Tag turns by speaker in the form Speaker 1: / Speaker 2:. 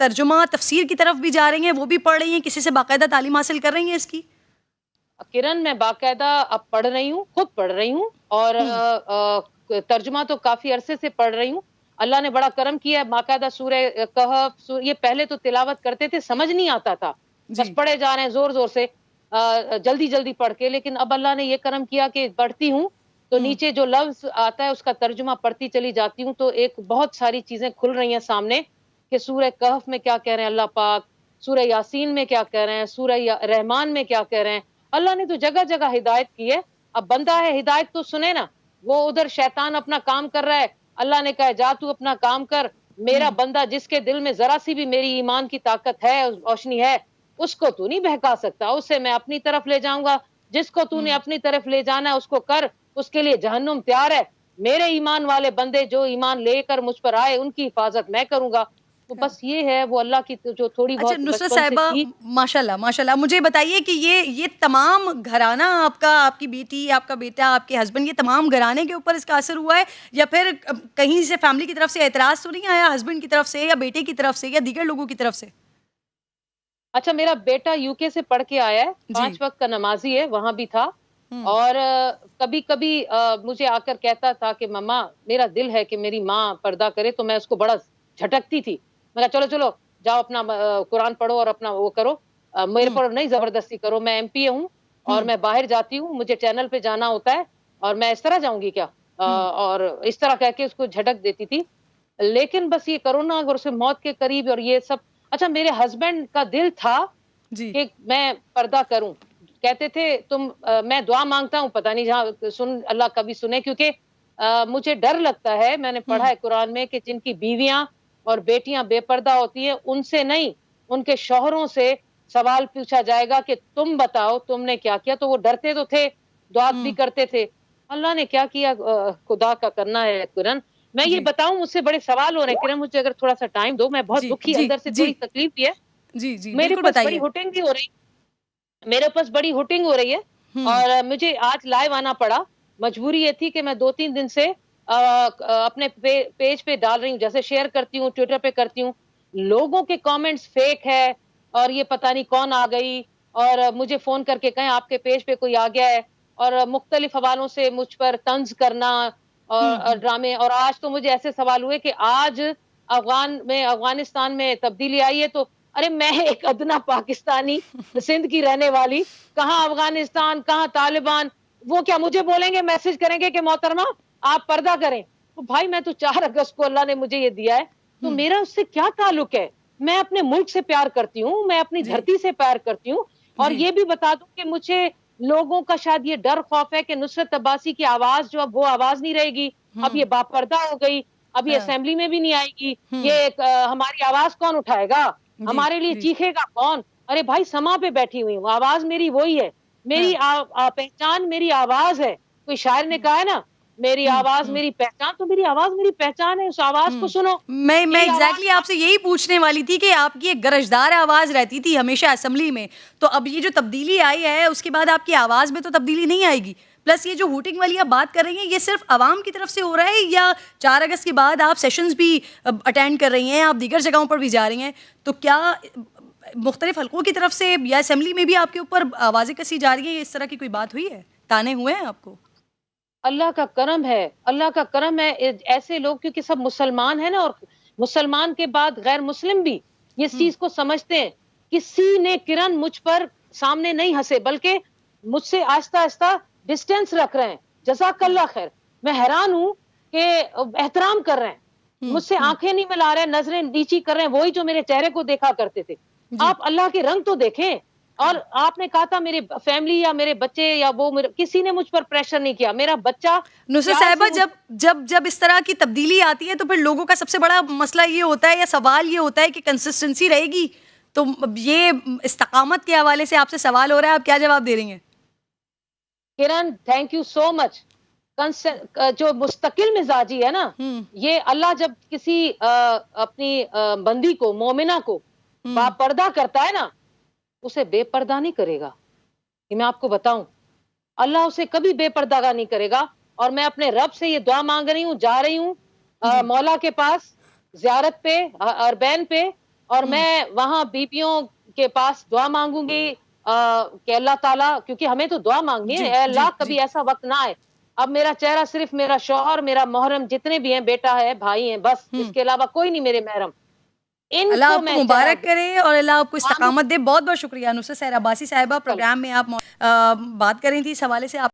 Speaker 1: ترجمہ تفسیر کی طرف بھی جا رہی ہیں, وہ بھی پڑھ رہی ہیں, کسی سے باقاعدہ تعلیم حاصل کر رہی ہیں اس کی؟
Speaker 2: کرن میں باقاعدہ اب پڑھ رہی ہوں, خود پڑھ رہی ہوں, اور ترجمہ تو کافی عرصے سے پڑھ رہی ہوں. اللہ نے بڑا کرم کیا ہے, باقاعدہ سورہ کہف, یہ پہلے تو تلاوت کرتے تھے, سمجھ نہیں آتا تھا, بس پڑھے جا رہے ہیں زور زور سے, جلدی جلدی پڑھ کے, لیکن اب اللہ نے یہ کرم کیا کہ پڑھتی ہوں تو نیچے جو لفظ آتا ہے اس کا ترجمہ پڑھتی چلی جاتی ہوں, تو ایک بہت ساری چیزیں کھل رہی ہیں سامنے کہ سورہ کہف میں کیا کہہ رہے ہیں اللہ پاک, سورہ یاسین میں کیا کہہ رہے ہیں, سورہ رحمان میں کیا کہہ رہے ہیں. اللہ نے تو جگہ جگہ ہدایت کی ہے. اب بندہ ہے ہدایت تو سنے نا, وہ ادھر شیطان اپنا کام کر رہا ہے, اللہ نے کہا جا تو اپنا کام کر, میرا بندہ جس کے دل میں ذرا سی بھی میری ایمان کی طاقت ہے, روشنی ہے, اس کو تو نہیں بہکا سکتا, اسے میں اپنی طرف لے جاؤں گا, جس کو تو نے اپنی طرف لے جانا ہے اس کو کر, اس کے لیے جہنم تیار ہے. میرے ایمان والے بندے جو ایمان لے کر مجھ پر آئے ان کی حفاظت میں کروں گا. تو بس یہ ہے وہ اللہ کی جو تھوڑی
Speaker 1: اچھا
Speaker 2: بہت
Speaker 1: نصرت
Speaker 2: بچپن سے
Speaker 1: صاحبہ,
Speaker 2: تھی.
Speaker 1: ماشاءاللہ ماشاءاللہ, مجھے بتائیے کہ یہ تمام گھرانہ آپ کا, آپ کی بیٹی, آپ کا بیٹا, آپ کے ہسبینڈ, یہ تمام گھرانے کے اوپر اس کا اثر ہوا ہے, یا پھر کہیں سے فیملی کی طرف سے اعتراض تو نہیں آیا, ہسبینڈ کی طرف سے یا بیٹے کی طرف سے یا دیگر لوگوں کی طرف سے؟
Speaker 2: اچھا, میرا بیٹا یو کے سے پڑھ کے آیا ہے,
Speaker 1: جی
Speaker 2: 5 وقت کا نمازی ہے, وہاں بھی تھا, اور کبھی کبھی مجھے آ کر کہتا تھا کہ مما میرا دل ہے کہ میری ماں پردہ کرے, تو میں اس کو بڑا جھٹکتی تھی. میں کہا چلو چلو جاؤ اپنا قرآن پڑھو اور اپنا وہ کرو, میرے پر نہیں زبردستی کرو, میں ایم پی ہوں اور میں باہر جاتی ہوں, مجھے چینل پہ جانا ہوتا ہے, اور میں اس طرح جاؤں گی کیا, اور اس طرح کہہ کے اس کو جھٹک دیتی تھی. لیکن بس یہ کرونا اور اسے موت کے قریب اور یہ سب, اچھا میرے ہسبینڈ کا دل تھا
Speaker 1: جی
Speaker 2: کہ میں پردہ کروں, کہتے تھے تم, میں دعا مانگتا ہوں, پتہ نہیں جہاں سن اللہ کبھی سنے, کیونکہ مجھے ڈر لگتا ہے, میں نے پڑھا ہے قرآن میں کہ جن کی بیویاں اور بیٹیاں بے پردہ ہوتی ہیں ان سے نہیں, ان کے شوہروں سے سوال پوچھا جائے گا کہ تم بتاؤ تم نے کیا کیا. تو وہ ڈرتے تو تھے, دعا بھی کرتے تھے. اللہ نے کیا کیا, خدا کا کرنا ہے. کرن میں یہ
Speaker 1: جی
Speaker 2: بتاؤں, مجھ سے بڑے سوال ہو رہے ہیں, کرن مجھے اگر تھوڑا سا ٹائم دو, میں بہت
Speaker 1: جی
Speaker 2: دکھی,
Speaker 1: جی
Speaker 2: اندر سے
Speaker 1: جی
Speaker 2: تھوڑی تکلیف بھی ہے,
Speaker 1: جی جی
Speaker 2: میرے
Speaker 1: بالکل
Speaker 2: پاس بڑی
Speaker 1: بتائیے.
Speaker 2: ہوٹنگ بھی ہو رہی, میرے پاس بڑی ہوٹنگ ہو رہی ہے, اور مجھے آج لائیو آنا پڑا. مجبوری یہ تھی کہ میں 2-3 دن سے اپنے پیج پہ ڈال رہی ہوں, جیسے شیئر کرتی ہوں, ٹویٹر پہ کرتی ہوں, لوگوں کے کامنٹس فیک ہے, اور یہ پتہ نہیں کون آ گئی, اور مجھے فون کر کے کہیں آپ کے پیج پہ کوئی آ گیا ہے, اور مختلف حوالوں سے مجھ پر طنز کرنا اور ڈرامے. اور آج تو مجھے ایسے سوال ہوئے کہ آج افغانستان میں تبدیلی آئی ہے, تو ارے میں ایک ادنا پاکستانی, سندھ کی رہنے والی, کہاں افغانستان کہاں طالبان, وہ کیا مجھے بولیں گے, میسج کریں گے کہ محترمہ آپ پردہ کریں. تو بھائی میں تو 4 اگست کو اللہ نے مجھے یہ دیا ہے, تو میرا اس سے کیا تعلق ہے. میں اپنے ملک سے پیار کرتی ہوں, میں اپنی
Speaker 1: جی
Speaker 2: دھرتی سے پیار کرتی ہوں, اور
Speaker 1: جی
Speaker 2: یہ بھی بتا دوں کہ مجھے لوگوں کا شاید یہ ڈر خوف ہے کہ نصرت عباسی کی آواز جو اب وہ آواز نہیں رہے گی, اب یہ باپردہ ہو گئی, اب یہ اسمبلی میں بھی نہیں آئے گی, یہ ہماری آواز کون اٹھائے گا,
Speaker 1: جی
Speaker 2: ہمارے لیے
Speaker 1: جی
Speaker 2: چیخے گا کون. ارے بھائی سما پہ بیٹھی ہوئی ہوں, آواز میری وہی ہے, میری پہچان میری آواز ہے. کوئی شاعر نے کہا ہے نا میری آواز میری پہچان, تو میری آواز میری پہچان ہے, اس آواز کو سنو.
Speaker 1: میں
Speaker 2: میری
Speaker 1: ایگزیکٹلی
Speaker 2: آواز
Speaker 1: آپ سے یہی پوچھنے والی تھی کہ آپ کی ایک گرجدار آواز رہتی تھی ہمیشہ اسمبلی میں, تو اب یہ جو تبدیلی آئی ہے اس کے بعد آپ کی آواز میں تو تبدیلی نہیں آئے گی. پلس یہ جو ہوٹنگ والی آپ بات کر رہی ہیں, یہ صرف عوام کی طرف سے ہو رہا ہے, یا 4 اگست کے بعد آپ سیشنز بھی اٹینڈ کر رہی ہیں, آپ دیگر جگہوں پر بھی جا رہی ہیں, تو کیا مختلف حلقوں کی طرف سے یا اسمبلی میں بھی آپ کے اوپر آوازیں کسی جا رہی ہیں, اس طرح کی کوئی بات ہوئی ہے, تانے ہوئے ہیں آپ کو؟
Speaker 2: اللہ کا کرم ہے, اللہ کا کرم ہے. ایسے لوگ کیونکہ سب مسلمان ہیں نا, اور مسلمان کے بعد غیر مسلم بھی اس چیز کو سمجھتے ہیں. کسی نے کرن مجھ پر سامنے نہیں ہنسے, بلکہ مجھ سے آہستہ آہستہ ڈسٹینس رکھ رہے ہیں. جزاک اللہ خیر. میں حیران ہوں کہ احترام کر رہے ہیں, مجھ سے آنکھیں نہیں ملا رہے, نظریں نیچی کر رہے ہیں, وہی جو میرے چہرے کو دیکھا کرتے تھے. آپ اللہ کے رنگ تو دیکھیں. اور آپ نے کہا تھا میری فیملی یا میرے بچے یا وہ, کسی نے مجھ پر پریشر نہیں کیا. میرا بچہ
Speaker 1: نصرت صاحبہ جب اس طرح کی تبدیلی آتی ہے تو پھر لوگوں کا سب سے بڑا مسئلہ یہ ہوتا ہے یا سوال یہ ہوتا ہے کہ کنسسٹنسی رہے گی. تو یہ استقامت کے حوالے سے آپ سے سوال ہو رہا ہے, آپ کیا جواب دے رہی ہیں؟
Speaker 2: کرن تھینک یو سو مچ. جو مستقل مزاجی ہے نا, یہ اللہ جب کسی اپنی بندی کو, مومنہ کو باپردہ کرتا ہے نا, اسے بے پردہ نہیں کرے گا. یہ میں آپ کو بتاؤں, اللہ اسے کبھی بے پردہ نہیں کرے گا. اور میں اپنے رب سے یہ دعا مانگ رہی ہوں, جا رہی ہوں مولا کے پاس زیارت پہ, اربین پہ, اور میں وہاں بیبیوں کے پاس دعا مانگوں گی کہ اللہ تعالیٰ، کیونکہ ہمیں تو دعا مانگنی ہے، اے اللہ کبھی ایسا وقت نہ آئے اب میرا چہرہ صرف میرا شوہر، میرا محرم جتنے بھی ہیں، بیٹا ہے، بھائی ہیں، بس اس کے علاوہ کوئی نہیں میرے محرم. ان
Speaker 1: اللہ
Speaker 2: کو
Speaker 1: آپ
Speaker 2: میں
Speaker 1: کو مبارک کرے اور اللہ آپ کو استقامت دے. بہت بہت شکریہ نصرت سحر عباسی صاحبہ. پروگرام میں آپ بات کر رہی تھی اس حوالے سے. آپ